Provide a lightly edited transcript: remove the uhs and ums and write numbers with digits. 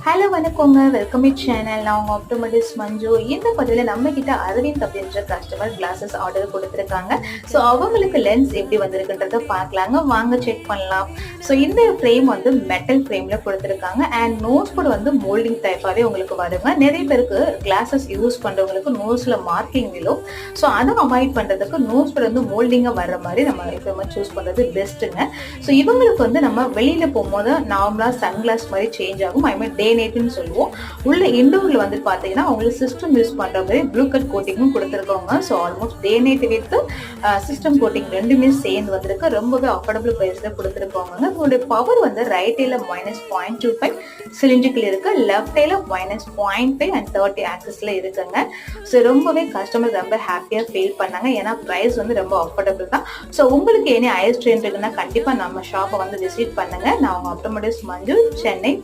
Hello வணக்கங்க, welcome to channel. நான் உங்க ஆப்டோமெட்ரிஸ்ட் மஞ்சு. இந்த பதிவுல நம்ம கிட்ட அரவிந்த் அப்படின்ற கஸ்டமர் கிளாஸஸ் ஆர்டர் கொடுத்துருக்காங்க. ஸோ அவங்களுக்கு லென்ஸ் எப்படி வந்திருக்குன்றத பார்க்கலாங்க, வாங்க செக் பண்ணலாம். ஸோ இந்த ஃப்ரேம் வந்து மெட்டல் ஃப்ரேம்ல கொடுத்துருக்காங்க அண்ட் நோஸ் கூட வந்து மோல்டிங் டைப்பாகவே உங்களுக்கு வருங்க. நிறைய பேருக்கு கிளாஸஸ் யூஸ் பண்றவங்களுக்கு நோஸ்ல மார்க்கிங் விழும். ஸோ அதை அவாய்ட் பண்றதுக்கு நோஸ் கூட வந்து மோல்டிங்கா வர்ற மாதிரி நம்ம எப்பவுமே சூஸ் பண்றது பெஸ்ட்டுங்க. ஸோ இவங்களுக்கு வந்து நம்ம வெளியில போகும்போது நார்மலா சன்கிளாஸ் மாதிரி சேஞ்ச் ஆகும். ஐ மீன் டே நைட்னு சொல்லுவோம். உள்ள இண்டோர்ல வந்து பாத்தீங்கன்னா அவங்களுக்கு சிஸ்டம் யூஸ் பண்ற மாதிரி ப்ளூ கட் கோட்டிங்கும் கொடுத்துருக்காங்க. So almost day night with system coating ரெண்டுமே சேர்ந்து வந்திருக்கு. ரொம்பவே அஃபோர்டபுள் பிரைஸ்ல கொடுத்துருக்காங்க. உங்களுடைய பவர் வந்து ரைட் ஐல -0.25 சிலிண்ட்ரிக்கல் இருக்கு, லெஃப்ட் ஐல -0.5 அண்ட் 30 ஆக்சிஸ்ல இருக்குங்க. ஸோ ரொம்பவே கஸ்டமர் ரொம்ப ஹாப்பியா ஃபீல் பண்ணாங்க. ஏன்னா பிரைஸ் வந்து ரொம்ப அஃபோர்டபுள் தான். ஸோ உங்களுக்கு என்ன ஐஸ் ட்ரெயின் இருக்குன்னா கண்டிப்பா நம்ம ஷாப்பை வந்து விசிட் பண்ணுங்க. நான் உங்க ஆப்டோமெட்ரிஸ்ட் மஞ்சு, சென்னை.